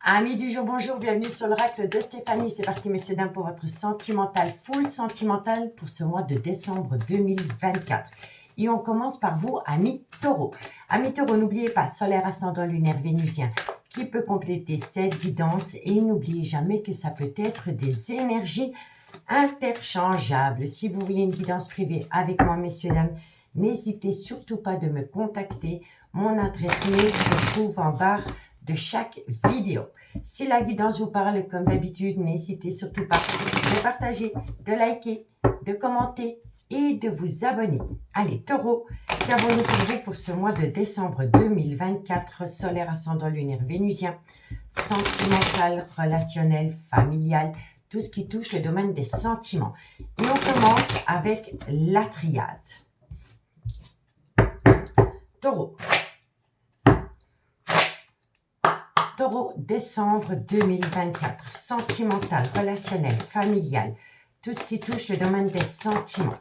Amis du jour, bonjour, bienvenue sur l'oracle de Stéphanie. C'est parti, messieurs, dames, pour votre sentimental, full sentimental pour ce mois de décembre 2024. Et on commence par vous, amis taureaux. Amis taureaux, n'oubliez pas, solaire, ascendant, lunaire, vénusien, qui peut compléter cette guidance. Et n'oubliez jamais que ça peut être des énergies interchangeables. Si vous voulez une guidance privée avec moi, messieurs, dames, n'hésitez surtout pas de me contacter. Mon adresse mail se trouve en barre de chaque vidéo. Si la guidance vous parle, comme d'habitude, n'hésitez surtout pas de partager, de liker, de commenter et de vous abonner. Allez, taureau, qu'avons-nous pour vous pour ce mois de décembre 2024, solaire, ascendant, lunaire, vénusien, sentimental, relationnel, familial, tout ce qui touche le domaine des sentiments. Et on commence avec la triade. Taureau. Taureau, décembre 2024, sentimental, relationnel, familial, tout ce qui touche le domaine des sentiments.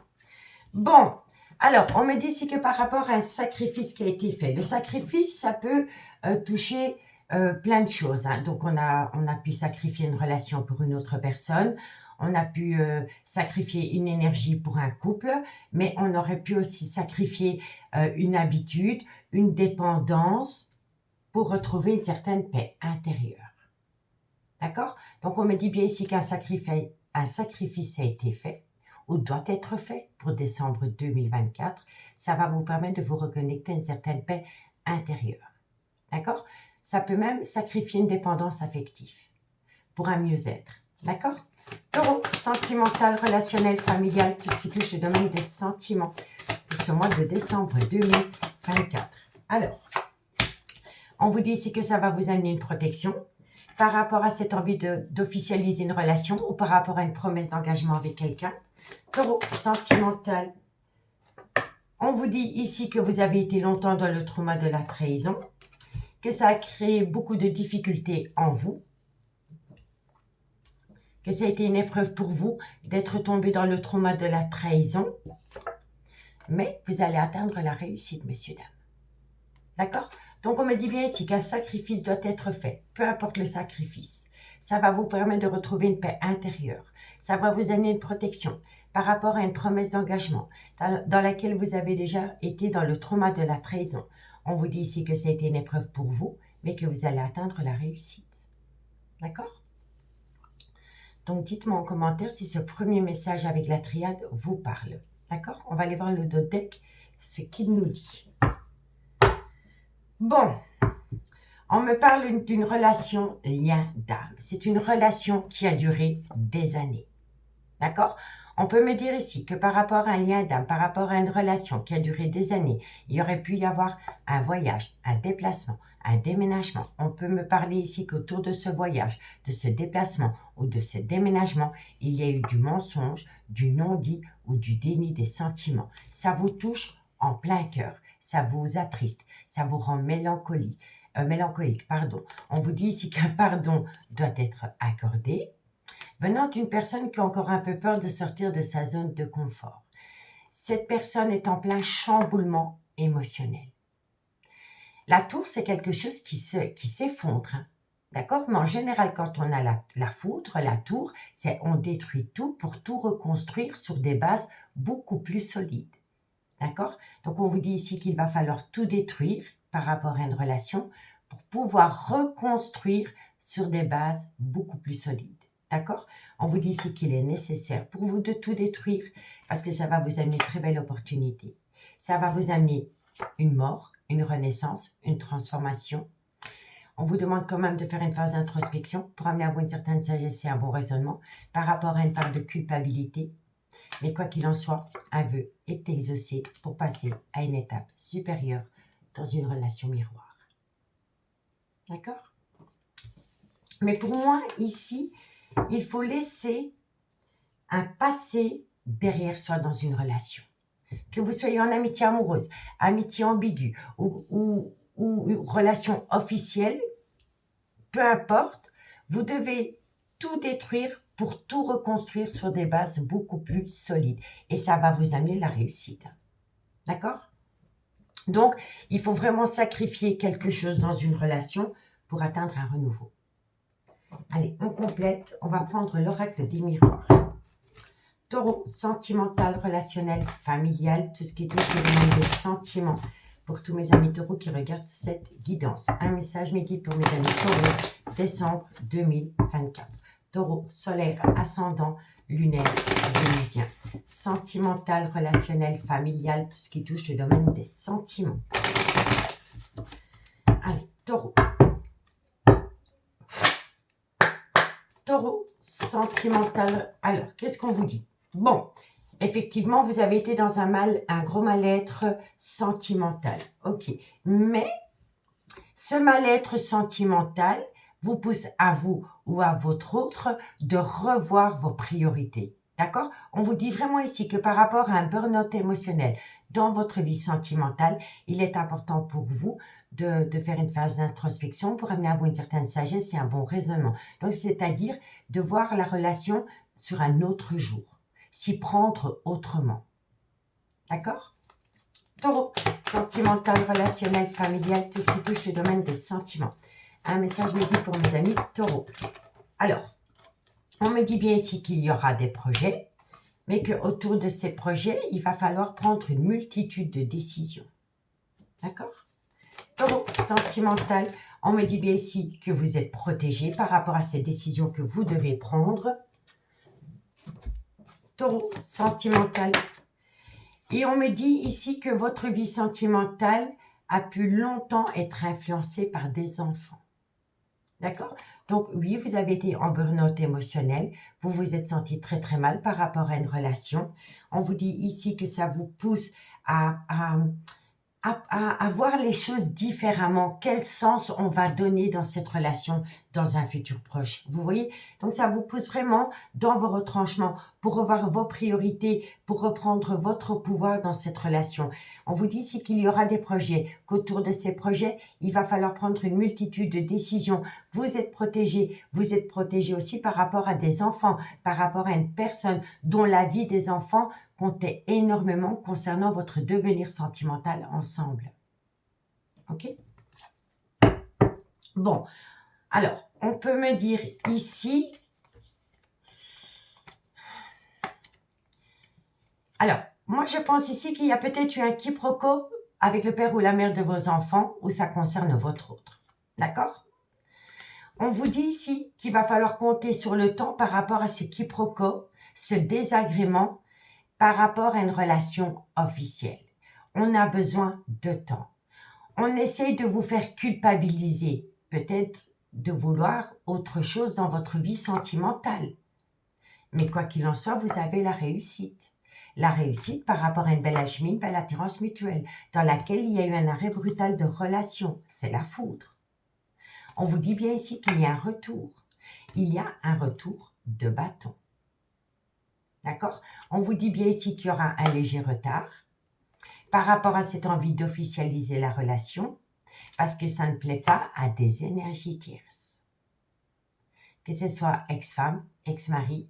Bon, alors, on me dit ici que par rapport à un sacrifice qui a été fait, le sacrifice, ça peut toucher plein de choses. Hein. Donc, on a pu sacrifier une relation pour une autre personne, on a pu sacrifier une énergie pour un couple, mais on aurait pu aussi sacrifier une habitude, une dépendance, pour retrouver une certaine paix intérieure. D'accord? Donc, on me dit bien ici qu'un sacrifice a été fait ou doit être fait pour décembre 2024. Ça va vous permettre de vous reconnecter à une certaine paix intérieure. D'accord? Ça peut même sacrifier une dépendance affective pour un mieux-être. D'accord? Taureau, sentimental, relationnel, familial, tout ce qui touche le domaine des sentiments pour ce mois de décembre 2024. Alors, on vous dit ici que ça va vous amener une protection par rapport à cette envie d'officialiser une relation ou par rapport à une promesse d'engagement avec quelqu'un. Taureau, sentimental. On vous dit ici que vous avez été longtemps dans le trauma de la trahison, que ça a créé beaucoup de difficultés en vous, que ça a été une épreuve pour vous d'être tombé dans le trauma de la trahison, mais vous allez atteindre la réussite, messieurs, dames. D'accord? Donc, on me dit bien ici qu'un sacrifice doit être fait, peu importe le sacrifice. Ça va vous permettre de retrouver une paix intérieure. Ça va vous amener une protection par rapport à une promesse d'engagement dans laquelle vous avez déjà été dans le trauma de la trahison. On vous dit ici que ça a été une épreuve pour vous, mais que vous allez atteindre la réussite. D'accord? Donc, dites-moi en commentaire si ce premier message avec la triade vous parle. D'accord? On va aller voir le dos de deck, ce qu'il nous dit. Bon, on me parle d'une relation lien d'âme. C'est une relation qui a duré des années. D'accord? On peut me dire ici que par rapport à un lien d'âme, par rapport à une relation qui a duré des années, il y aurait pu y avoir un voyage, un déplacement, un déménagement. On peut me parler ici qu'autour de ce voyage, de ce déplacement ou de ce déménagement, il y a eu du mensonge, du non-dit ou du déni des sentiments. Ça vous touche en plein cœur, ça vous attriste, ça vous rend mélancolique. On vous dit ici qu'un pardon doit être accordé, venant d'une personne qui a encore un peu peur de sortir de sa zone de confort. Cette personne est en plein chamboulement émotionnel. La tour, c'est quelque chose qui s'effondre. Hein. D'accord? Mais en général, quand on a la foudre, la tour, c'est on détruit tout pour tout reconstruire sur des bases beaucoup plus solides. D'accord? Donc, on vous dit ici qu'il va falloir tout détruire par rapport à une relation pour pouvoir reconstruire sur des bases beaucoup plus solides. D'accord? On vous dit ici qu'il est nécessaire pour vous de tout détruire parce que ça va vous amener une très belle opportunité. Ça va vous amener une mort, une renaissance, une transformation. On vous demande quand même de faire une phase d'introspection pour amener à vous une certaine sagesse et un bon raisonnement par rapport à une part de culpabilité. Mais quoi qu'il en soit, un vœu est exaucé pour passer à une étape supérieure dans une relation miroir. D'accord? Mais pour moi, ici, il faut laisser un passé derrière soi dans une relation. Que vous soyez en amitié amoureuse, amitié ambiguë ou relation officielle, peu importe, vous devez tout détruire pour tout reconstruire sur des bases beaucoup plus solides. Et ça va vous amener la réussite. D'accord? Donc, il faut vraiment sacrifier quelque chose dans une relation pour atteindre un renouveau. Allez, on complète. On va prendre l'oracle des miroirs. Taureau, sentimental, relationnel, familial, tout ce qui touche le domaine des sentiments. Pour tous mes amis taureaux qui regardent cette guidance. Un message, mes guides pour mes amis taureaux, décembre 2024. Taureau, solaire, ascendant, lunaire, vénusien. Sentimental, relationnel, familial, tout ce qui touche le domaine des sentiments. Allez, taureau. Taureau, sentimental. Alors, qu'est-ce qu'on vous dit? Bon, effectivement, vous avez été dans un gros mal-être sentimental. Ok, mais ce mal-être sentimental vous pousse à vous ou à votre autre de revoir vos priorités. D'accord? On vous dit vraiment ici que par rapport à un burn-out émotionnel dans votre vie sentimentale, il est important pour vous de faire une phase d'introspection pour amener à vous une certaine sagesse et un bon raisonnement. Donc, c'est-à-dire de voir la relation sur un autre jour, s'y prendre autrement. D'accord? Taureau, sentimental, relationnel, familial, tout ce qui touche le domaine des sentiments. Un message me dit pour mes amis taureaux. Alors, on me dit bien ici qu'il y aura des projets, mais qu'autour de ces projets, il va falloir prendre une multitude de décisions. D'accord? Taureau, sentimental, on me dit bien ici que vous êtes protégé par rapport à ces décisions que vous devez prendre. Taureau, sentimental. Et on me dit ici que votre vie sentimentale a pu longtemps être influencée par des enfants. D'accord? Donc oui, vous avez été en burn-out émotionnel, vous vous êtes senti très très mal par rapport à une relation. On vous dit ici que ça vous pousse à voir les choses différemment. Quel sens on va donner dans cette relation dans un futur proche. Vous voyez? Donc, ça vous pousse vraiment dans vos retranchements pour revoir vos priorités, pour reprendre votre pouvoir dans cette relation. On vous dit ici qu'il y aura des projets, qu'autour de ces projets, il va falloir prendre une multitude de décisions. Vous êtes protégé aussi par rapport à des enfants, par rapport à une personne dont la vie des enfants comptait énormément concernant votre devenir sentimental ensemble. Ok? Bon, alors, on peut me dire ici... Alors, moi je pense ici qu'il y a peut-être eu un quiproquo avec le père ou la mère de vos enfants où ça concerne votre autre. D'accord? On vous dit ici qu'il va falloir compter sur le temps par rapport à ce quiproquo, ce désagrément par rapport à une relation officielle. On a besoin de temps. On essaye de vous faire culpabiliser, peut-être de vouloir autre chose dans votre vie sentimentale. Mais quoi qu'il en soit, vous avez la réussite. La réussite par rapport à une belle alchimie, une belle attirance mutuelle, dans laquelle il y a eu un arrêt brutal de relation. C'est la foudre. On vous dit bien ici qu'il y a un retour. Il y a un retour de bâton. D'accord? On vous dit bien ici qu'il y aura un léger retard par rapport à cette envie d'officialiser la relation, parce que ça ne plaît pas à des énergies tierces. Que ce soit ex-femme, ex-mari,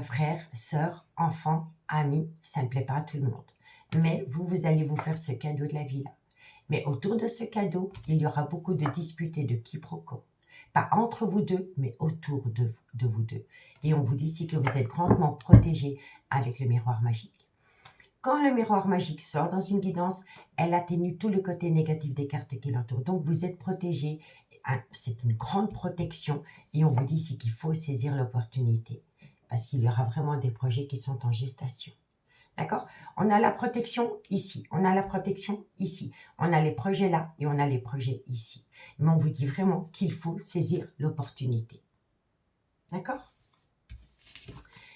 frère, sœur, enfant, ami, ça ne plaît pas à tout le monde. Mais vous allez vous faire ce cadeau de la vie là. Mais autour de ce cadeau, il y aura beaucoup de disputes et de quiproquos. Pas entre vous deux, mais autour de vous deux. Et on vous dit ici que vous êtes grandement protégé avec le miroir magique. Quand le miroir magique sort dans une guidance, elle atténue tout le côté négatif des cartes qui l'entourent. Donc, vous êtes protégé. C'est une grande protection. Et on vous dit ici qu'il faut saisir l'opportunité. Parce qu'il y aura vraiment des projets qui sont en gestation. D'accord? On a la protection ici. On a la protection ici. On a les projets là et on a les projets ici. Mais on vous dit vraiment qu'il faut saisir l'opportunité. D'accord?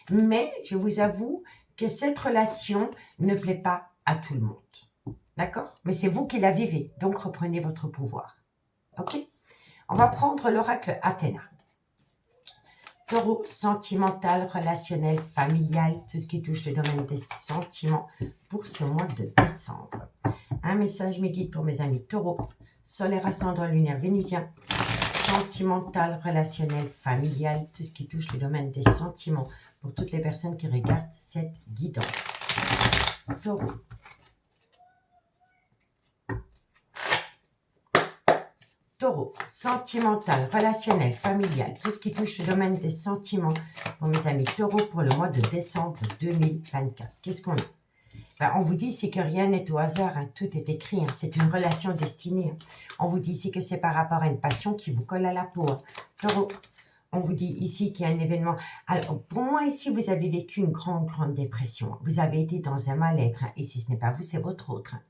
Mais je vous avoue que cette relation ne plaît pas à tout le monde. D'accord? Mais c'est vous qui la vivez, donc reprenez votre pouvoir. Ok? On va prendre l'oracle Athéna. Taureau, sentimental, relationnel, familial, tout ce qui touche le domaine des sentiments pour ce mois de décembre. Un message me guide pour mes amis taureau, solaire, ascendant, lunaire, vénusien, sentimental, relationnel, familial, tout ce qui touche le domaine des sentiments pour toutes les personnes qui regardent cette guidance. Taureau. Taureau, sentimental, relationnel, familial, tout ce qui touche au domaine des sentiments. Pour mes amis taureaux, pour le mois de décembre 2024. Qu'est-ce qu'on a? Ben, on vous dit ici que rien n'est au hasard, hein, tout est écrit, hein, c'est une relation destinée. Hein. On vous dit ici que c'est par rapport à une passion qui vous colle à la peau. Hein. Taureau, on vous dit ici qu'il y a un événement. Alors, pour moi, ici, vous avez vécu une grande dépression. Vous avez été dans un mal-être. Hein, et si ce n'est pas vous, c'est votre autre. Hein.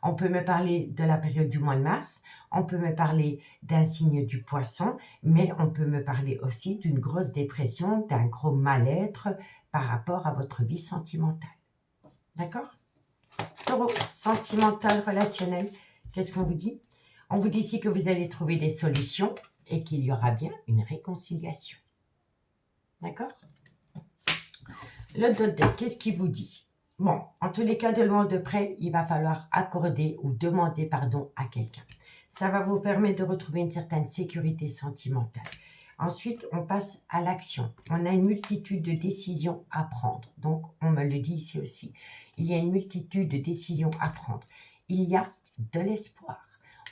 On peut me parler de la période du mois de mars. On peut me parler d'un signe du poisson. Mais on peut me parler aussi d'une grosse dépression, d'un gros mal-être par rapport à votre vie sentimentale. D'accord? Taureau, sentimental, relationnel. Qu'est-ce qu'on vous dit? On vous dit ici que vous allez trouver des solutions et qu'il y aura bien une réconciliation. D'accord? Le Dodec, qu'est-ce qu'il vous dit? Bon, en tous les cas, de loin ou de près, il va falloir accorder ou demander pardon à quelqu'un. Ça va vous permettre de retrouver une certaine sécurité sentimentale. Ensuite, on passe à l'action. On a une multitude de décisions à prendre. Donc, on me le dit ici aussi. Il y a une multitude de décisions à prendre. Il y a de l'espoir.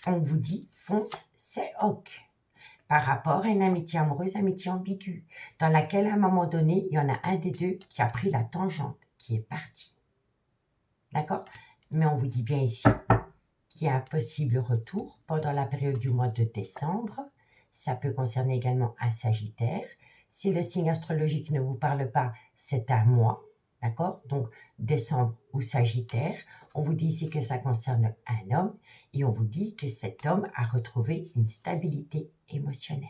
On vous dit, fonce, c'est ok. Par rapport à une amitié amoureuse, amitié ambiguë, dans laquelle, à un moment donné, il y en a un des deux qui a pris la tangente, qui est parti. D'accord? Mais on vous dit bien ici qu'il y a un possible retour pendant la période du mois de décembre. Ça peut concerner également un Sagittaire. Si le signe astrologique ne vous parle pas, c'est un mois. D'accord? Donc, décembre ou Sagittaire. On vous dit ici que ça concerne un homme et on vous dit que cet homme a retrouvé une stabilité émotionnelle.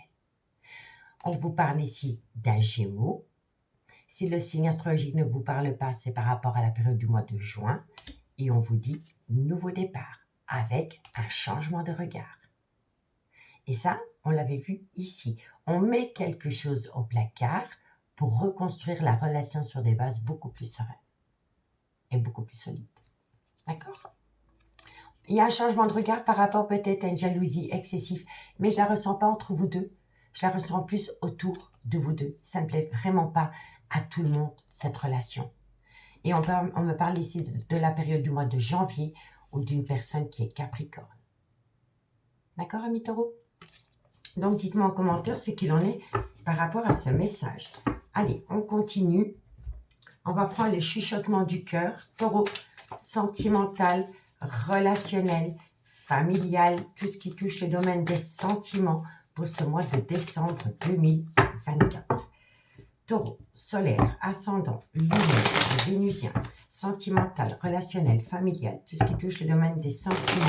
On vous parle ici d'un Gémeaux. Si le signe astrologique ne vous parle pas, c'est par rapport à la période du mois de juin. Et on vous dit nouveau départ avec un changement de regard. Et ça, on l'avait vu ici. On met quelque chose au placard pour reconstruire la relation sur des bases beaucoup plus sereines et beaucoup plus solides. D'accord? Il y a un changement de regard par rapport peut-être à une jalousie excessive, mais je ne la ressens pas entre vous deux. Je la ressens plus autour de vous deux. Ça ne plaît vraiment pas à tout le monde, cette relation. Et on me parle ici de la période du mois de janvier ou d'une personne qui est Capricorne. D'accord, amis taureaux? Donc, dites-moi en commentaire ce qu'il en est par rapport à ce message. Allez, on continue. On va prendre les chuchotements du cœur. Taureau, sentimental, relationnel, familial, tout ce qui touche le domaine des sentiments pour ce mois de décembre 2024. Taureau, solaire, ascendant, lunaire, vénusien, sentimental, relationnel, familial, tout ce qui touche le domaine des sentiments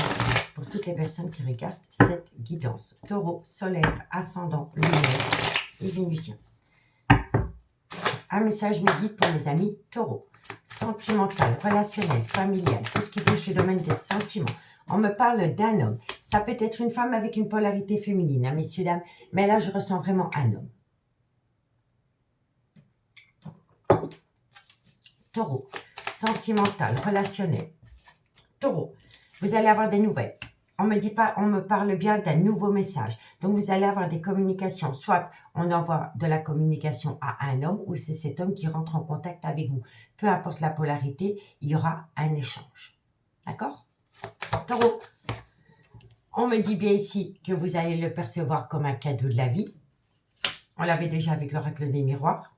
pour toutes les personnes qui regardent cette guidance. Taureau, solaire, ascendant, lunaire et vénusien. Un message me guide pour mes amis taureaux. Sentimental, relationnel, familial, tout ce qui touche le domaine des sentiments. On me parle d'un homme. Ça peut être une femme avec une polarité féminine, hein, messieurs, dames, mais là, je ressens vraiment un homme. Taureau, sentimental, relationnel. Taureau, vous allez avoir des nouvelles. On me parle bien d'un nouveau message. Donc, vous allez avoir des communications. Soit on envoie de la communication à un homme ou c'est cet homme qui rentre en contact avec vous. Peu importe la polarité, il y aura un échange. D'accord? Taureau, on me dit bien ici que vous allez le percevoir comme un cadeau de la vie. On l'avait déjà avec l'oracle des miroirs.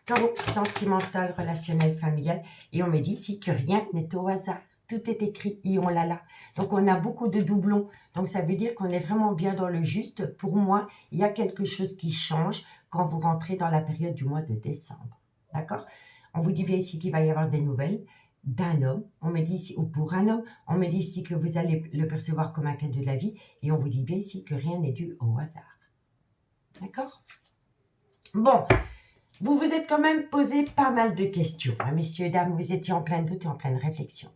Taureau, sentimental, relationnel, familial. Et on me dit ici que rien n'est au hasard. Tout est écrit et on l'a là. Donc, on a beaucoup de doublons. Donc, ça veut dire qu'on est vraiment bien dans le juste. Pour moi, il y a quelque chose qui change quand vous rentrez dans la période du mois de décembre. D'accord? On vous dit bien ici qu'il va y avoir des nouvelles d'un homme. On me dit ici, ou pour un homme, on me dit ici que vous allez le percevoir comme un cadeau de la vie. Et on vous dit bien ici que rien n'est dû au hasard. D'accord? Bon. Vous vous êtes quand même posé pas mal de questions. Hein, messieurs, dames, vous étiez en plein doute et en pleine réflexion.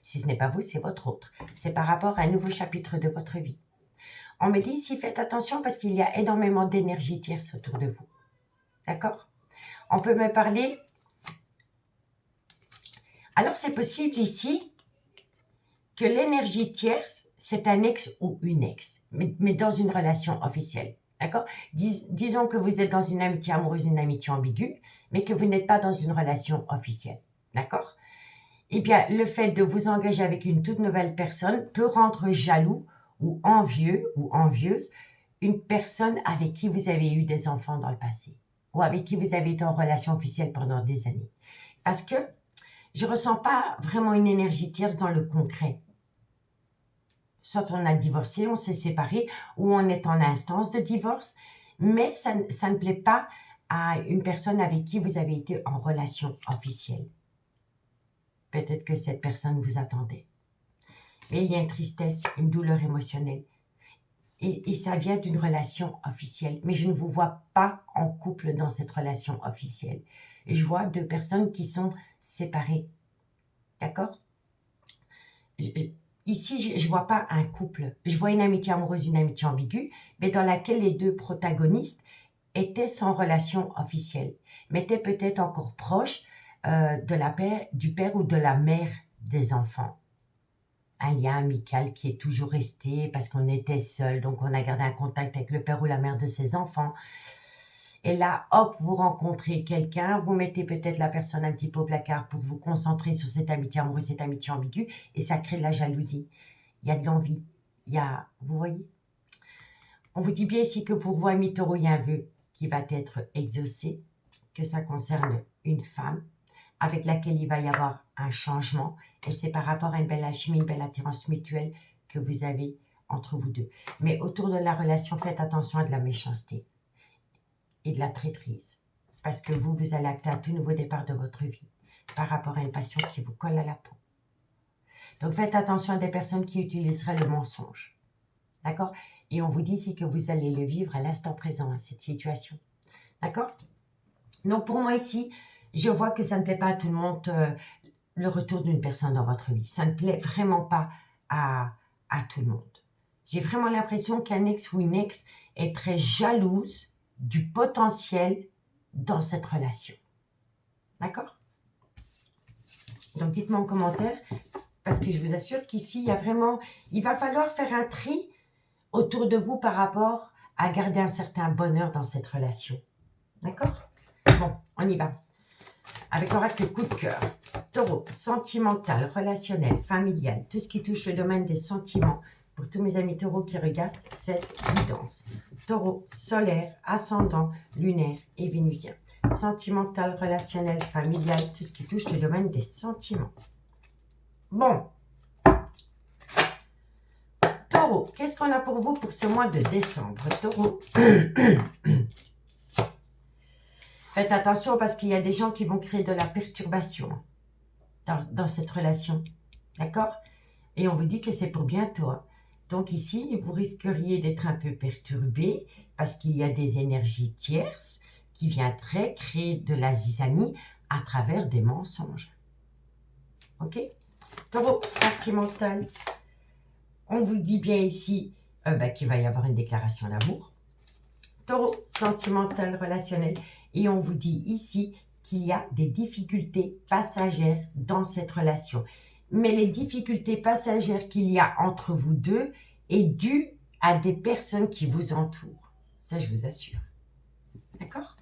Si ce n'est pas vous, c'est votre autre. C'est par rapport à un nouveau chapitre de votre vie. On me dit ici, faites attention parce qu'il y a énormément d'énergie tierce autour de vous. D'accord? On peut me parler. Alors, c'est possible ici que l'énergie tierce, c'est un ex ou une ex, mais dans une relation officielle. D'accord? Disons que vous êtes dans une amitié amoureuse, une amitié ambiguë, mais que vous n'êtes pas dans une relation officielle. D'accord? Eh bien, le fait de vous engager avec une toute nouvelle personne peut rendre jaloux ou envieux ou envieuse une personne avec qui vous avez eu des enfants dans le passé ou avec qui vous avez été en relation officielle pendant des années. Parce que je ne ressens pas vraiment une énergie tierce dans le concret. Soit on a divorcé, on s'est séparé, ou on est en instance de divorce, mais ça ne plaît pas à une personne avec qui vous avez été en relation officielle. Peut-être que cette personne vous attendait. Mais il y a une tristesse, une douleur émotionnelle. Et ça vient d'une relation officielle. Mais je ne vous vois pas en couple dans cette relation officielle. Je vois deux personnes qui sont séparées. D'accord? Ici, je ne vois pas un couple. Je vois une amitié amoureuse, une amitié ambiguë, mais dans laquelle les deux protagonistes étaient sans relation officielle, mais étaient peut-être encore proches du père ou de la mère des enfants. Un lien amical qui est toujours resté parce qu'on était seul, donc on a gardé un contact avec le père ou la mère de ses enfants. Et là, hop, vous rencontrez quelqu'un, vous mettez peut-être la personne un petit peu au placard pour vous concentrer sur cette amitié amoureuse, cette amitié ambiguë, et ça crée de la jalousie. Il y a de l'envie. Vous voyez? On vous dit bien ici que pour vous, amis taureaux, il y a un vœu qui va être exaucé, que ça concerne une femme avec laquelle il va y avoir un changement, et c'est par rapport à une belle alchimie, une belle attirance mutuelle que vous avez entre vous deux. Mais autour de la relation, faites attention à de la méchanceté et de la traîtrise, parce que vous allez acter un tout nouveau départ de votre vie par rapport à une passion qui vous colle à la peau. Donc faites attention à des personnes qui utiliseraient le mensonge, d'accord? Et on vous dit ici que vous allez le vivre à l'instant présent, cette situation, d'accord? Donc pour moi ici, je vois que ça ne plaît pas à tout le monde, le retour d'une personne dans votre vie. Ça ne plaît vraiment pas à tout le monde. J'ai vraiment l'impression qu'un ex ou une ex est très jalouse du potentiel dans cette relation. D'accord? Donc dites-moi en commentaire, parce que je vous assure qu'ici, il va falloir faire un tri autour de vous par rapport à garder un certain bonheur dans cette relation. D'accord? Bon, on y va. Avec l'oracle coup de cœur. Taureau, sentimental, relationnel, familial, tout ce qui touche le domaine des sentiments. Pour tous mes amis taureaux qui regardent cette guidance. Taureau, solaire, ascendant, lunaire et vénusien. Sentimental, relationnel, familial, tout ce qui touche le domaine des sentiments. Bon. Taureau, qu'est-ce qu'on a pour vous pour ce mois de décembre? Taureau. Faites attention parce qu'il y a des gens qui vont créer de la perturbation dans cette relation. D'accord? Et on vous dit que c'est pour bientôt. Donc ici, vous risqueriez d'être un peu perturbé parce qu'il y a des énergies tierces qui viendraient créer de la zizanie à travers des mensonges. Ok? Taureau sentimental. On vous dit bien ici qu'il va y avoir une déclaration d'amour. Taureau sentimental relationnel. Et on vous dit ici qu'il y a des difficultés passagères dans cette relation. Mais les difficultés passagères qu'il y a entre vous deux est due à des personnes qui vous entourent. Ça, je vous assure. D'accord?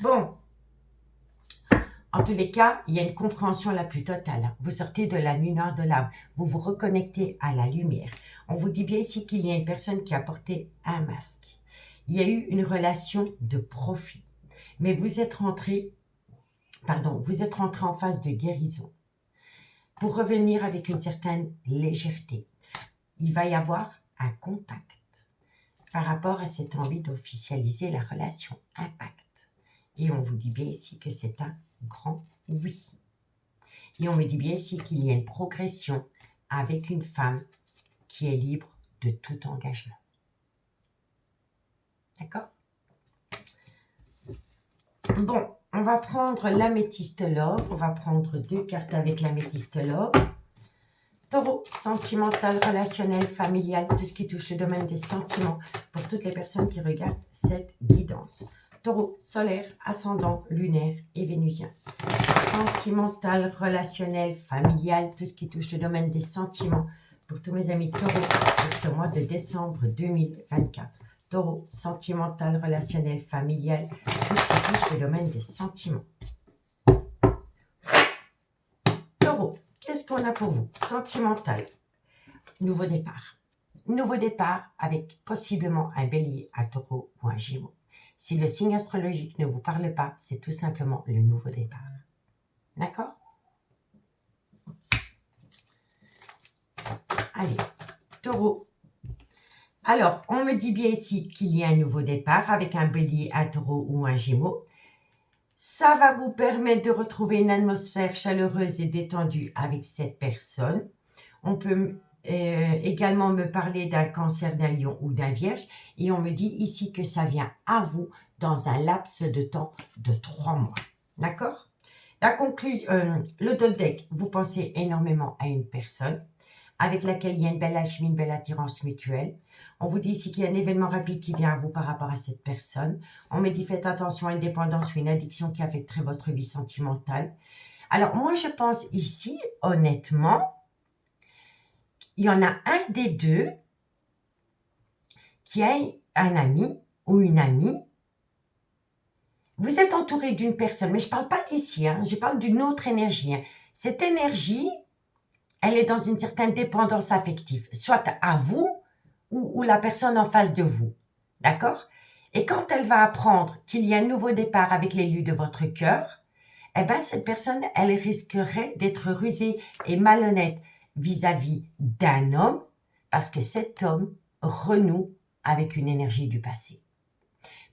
Bon. En tous les cas, il y a une compréhension la plus totale. Vous sortez de la nuit noire de l'âme. Vous vous reconnectez à la lumière. On vous dit bien ici qu'il y a une personne qui a porté un masque. Il y a eu une relation de profit. Mais vous êtes rentré en phase de guérison. Pour revenir avec une certaine légèreté, il va y avoir un contact par rapport à cette envie d'officialiser la relation, un pacte. Et on vous dit bien ici que c'est un grand oui. Et on me dit bien ici qu'il y a une progression avec une femme qui est libre de tout engagement. D'accord? Bon, on va prendre l'améthyste love. On va prendre 2 cartes avec l'améthyste love. Taureau, sentimental, relationnel, familial, tout ce qui touche le domaine des sentiments pour toutes les personnes qui regardent cette guidance. Taureau, solaire, ascendant, lunaire et vénusien. Sentimental, relationnel, familial, tout ce qui touche le domaine des sentiments pour tous mes amis taureaux pour ce mois de décembre 2024. Taureau, sentimental, relationnel, familial, tout ce qui touche le domaine des sentiments. Taureau, qu'est-ce qu'on a pour vous? Sentimental, nouveau départ. nouveau départ avec possiblement un bélier, un taureau ou un gémeau. Si le signe astrologique ne vous parle pas, c'est tout simplement le nouveau départ. D'accord? Allez, taureau. Alors, on me dit bien ici qu'il y a un nouveau départ avec un bélier, un taureau ou un gémeau. Ça va vous permettre de retrouver une atmosphère chaleureuse et détendue avec cette personne. On peut également me parler d'un cancer, d'un lion ou d'un vierge. Et on me dit ici que ça vient à vous dans un laps de temps de 3 mois. D'accord? La conclusion, le deck, vous pensez énormément à une personne avec laquelle il y a une belle alchimie, une belle attirance mutuelle. On vous dit ici qu'il y a un événement rapide qui vient à vous par rapport à cette personne. On me dit faites attention à une dépendance ou une addiction qui affecterait votre vie sentimentale. Alors moi je pense ici, honnêtement, il y en a un des deux qui a un ami ou une amie. Vous êtes entouré d'une personne, mais je ne parle pas d'ici, je parle d'une autre énergie. Cette énergie, elle est dans une certaine dépendance affective, soit à vous ou la personne en face de vous. D'accord? Et quand elle va apprendre qu'il y a un nouveau départ avec l'élu de votre cœur, eh bien, cette personne, elle risquerait d'être rusée et malhonnête vis-à-vis d'un homme parce que cet homme renoue avec une énergie du passé.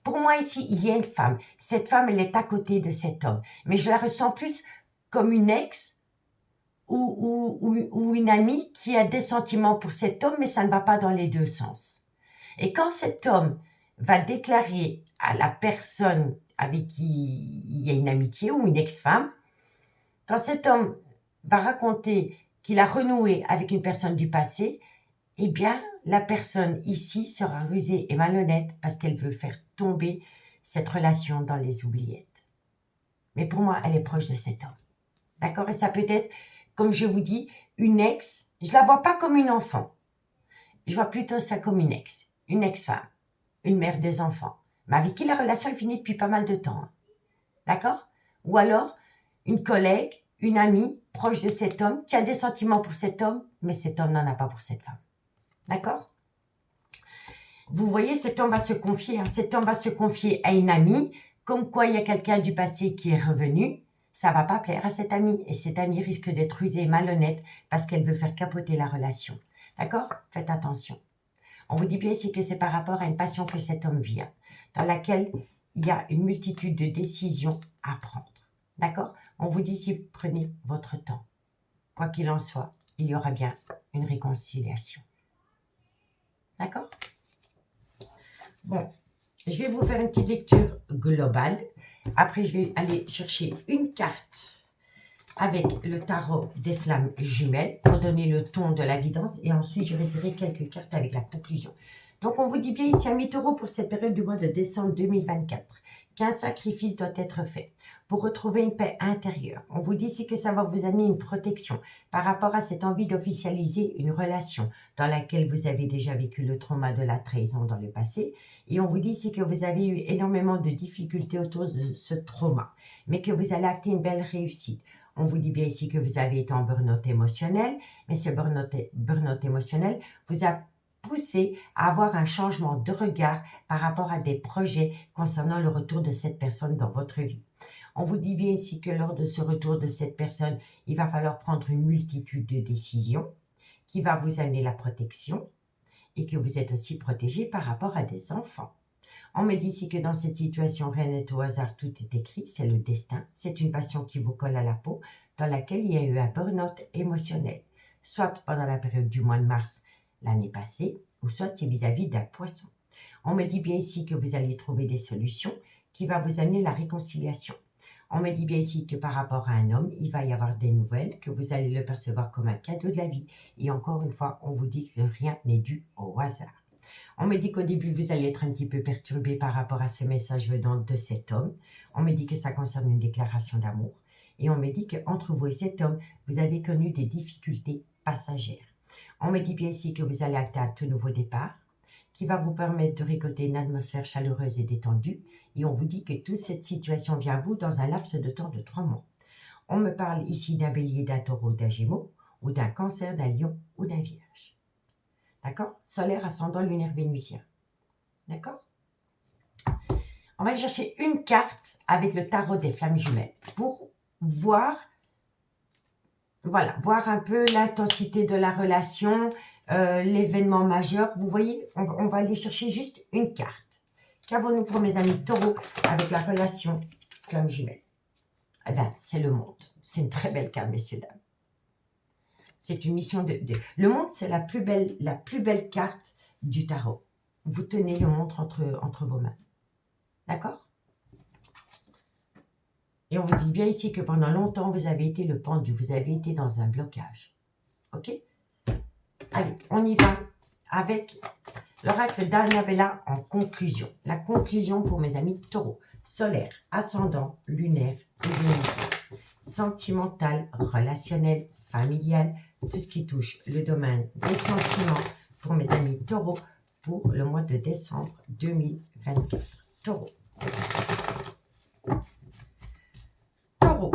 Pour moi, ici, il y a une femme. Cette femme, elle est à côté de cet homme. Mais je la ressens plus comme une ex ou une amie qui a des sentiments pour cet homme, mais ça ne va pas dans les deux sens. Et quand cet homme va déclarer à la personne avec qui il y a une amitié ou une ex-femme, quand cet homme va raconter qu'il a renoué avec une personne du passé, eh bien, la personne ici sera rusée et malhonnête parce qu'elle veut faire tomber cette relation dans les oubliettes. Mais pour moi, elle est proche de cet homme. D'accord? Et ça peut être, comme je vous dis, une ex. Je la vois pas comme une enfant. Je vois plutôt ça comme une ex-femme, une mère des enfants, mais avec qui la relation est finie depuis pas mal de temps. D'accord? Ou alors, une collègue, une amie proche de cet homme qui a des sentiments pour cet homme, mais cet homme n'en a pas pour cette femme. D'accord? Vous voyez, cet homme va se confier. Cet homme va se confier à une amie, comme quoi il y a quelqu'un du passé qui est revenu. Ça va pas plaire à cette amie. Et cette amie risque d'être rusée et malhonnête parce qu'elle veut faire capoter la relation. D'accord? Faites attention. On vous dit bien ici que c'est par rapport à une passion que cet homme vit, dans laquelle il y a une multitude de décisions à prendre. D'accord? On vous dit ici, prenez votre temps. Quoi qu'il en soit, il y aura bien une réconciliation. D'accord? Bon, je vais vous faire une petite lecture globale. Après, je vais aller chercher une carte avec le tarot des flammes jumelles pour donner le ton de la guidance. Et ensuite, je retirerai quelques cartes avec la conclusion. Donc, on vous dit bien ici, amis taureaux, pour cette période du mois de décembre 2024, qu'un sacrifice doit être fait pour retrouver une paix intérieure. On vous dit ici que ça va vous amener une protection par rapport à cette envie d'officialiser une relation dans laquelle vous avez déjà vécu le trauma de la trahison dans le passé. Et on vous dit ici que vous avez eu énormément de difficultés autour de ce trauma, mais que vous allez acter une belle réussite. On vous dit bien ici que vous avez été en burn-out émotionnel, mais ce burn-out émotionnel vous a poussé à avoir un changement de regard par rapport à des projets concernant le retour de cette personne dans votre vie. On vous dit bien ici que lors de ce retour de cette personne, il va falloir prendre une multitude de décisions qui va vous amener la protection et que vous êtes aussi protégé par rapport à des enfants. On me dit ici que dans cette situation, rien n'est au hasard, tout est écrit, c'est le destin, c'est une passion qui vous colle à la peau, dans laquelle il y a eu un burn-out émotionnel, soit pendant la période du mois de mars l'année passée, ou soit c'est vis-à-vis d'un poisson. On me dit bien ici que vous allez trouver des solutions qui vont vous amener la réconciliation. On me dit bien ici que par rapport à un homme, il va y avoir des nouvelles, que vous allez le percevoir comme un cadeau de la vie. Et encore une fois, on vous dit que rien n'est dû au hasard. On me dit qu'au début, vous allez être un petit peu perturbé par rapport à ce message venant de cet homme. On me dit que ça concerne une déclaration d'amour. Et on me dit qu'entre vous et cet homme, vous avez connu des difficultés passagères. On me dit bien ici que vous allez acter un tout nouveau départ, qui va vous permettre de récolter une atmosphère chaleureuse et détendue. Et on vous dit que toute cette situation vient à vous dans un laps de temps de 3 mois. On me parle ici d'un bélier, d'un taureau, d'un gémeau, ou d'un cancer, d'un lion ou d'un vierge. D'accord? Solaire, ascendant, lunaire, vénusien. D'accord? On va aller chercher une carte avec le tarot des flammes jumelles pour voir, voilà, voir un peu l'intensité de la relation, l'événement majeur. Vous voyez, on va aller chercher juste une carte. Qu'avons-nous pour mes amis taureaux avec la relation flamme jumelle? Eh bien, c'est le monde. C'est une très belle carte, messieurs, dames. C'est une mission Le monde, c'est la plus belle carte du tarot. Vous tenez le monde entre vos mains. D'accord? Et on vous dit bien ici que pendant longtemps, vous avez été le pendu. Vous avez été dans un blocage. OK? Allez, on y va avec l'oracle d'Annabella en conclusion. La conclusion pour mes amis taureaux. Solaire, ascendant, lunaire et vénusien. Sentimental, relationnel, familial, tout ce qui touche le domaine des sentiments pour mes amis taureaux pour le mois de décembre 2024. Taureau. Taureau.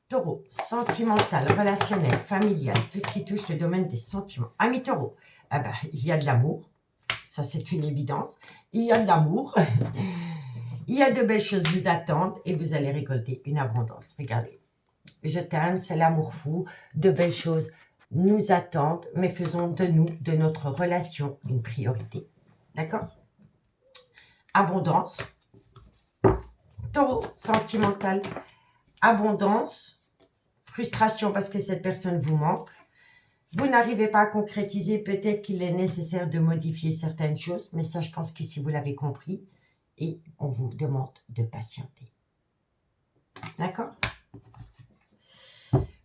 Taureau, sentimental, relationnel, familial, tout ce qui touche le domaine des sentiments. Amis taureau, ah ben, il y a de l'amour, ça c'est une évidence. Il y a de l'amour, il y a de belles choses vous attendent et vous allez récolter une abondance. Regardez, je t'aime, c'est l'amour fou, de belles choses nous attendent, mais faisons de nous, de notre relation, une priorité. D'accord? Abondance. Taureau, sentimental, abondance, frustration parce que cette personne vous manque. Vous n'arrivez pas à concrétiser, peut-être qu'il est nécessaire de modifier certaines choses, mais ça, je pense qu'ici, vous l'avez compris, et on vous demande de patienter. D'accord?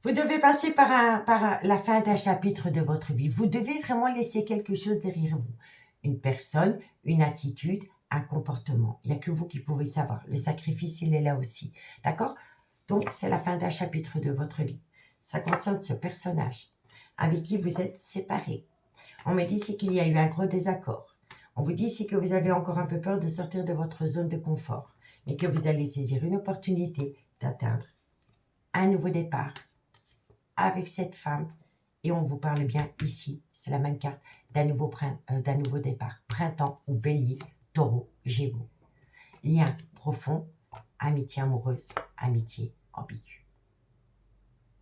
Vous devez passer par la fin d'un chapitre de votre vie. Vous devez vraiment laisser quelque chose derrière vous. Une personne, une attitude, un comportement. Il n'y a que vous qui pouvez savoir. Le sacrifice, il est là aussi. D'accord? Donc, c'est la fin d'un chapitre de votre vie. Ça concerne ce personnage avec qui vous êtes séparés. On me dit ici qu'il y a eu un gros désaccord. On vous dit ici que vous avez encore un peu peur de sortir de votre zone de confort, mais que vous allez saisir une opportunité d'atteindre un nouveau départ avec cette femme. Et on vous parle bien ici, c'est la même carte, d'un nouveau départ. Printemps ou bélier, taureau, gémeaux. Lien profond, amitié amoureuse, amitié ambiguë.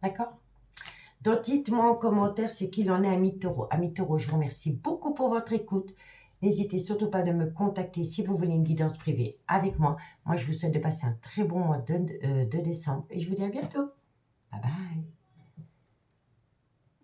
D'accord? Donc, dites-moi en commentaire ce qu'il en est, amis taureaux. Amis taureaux, je vous remercie beaucoup pour votre écoute. N'hésitez surtout pas de me contacter si vous voulez une guidance privée avec moi. Moi, je vous souhaite de passer un très bon mois de décembre et je vous dis à bientôt. Bye bye.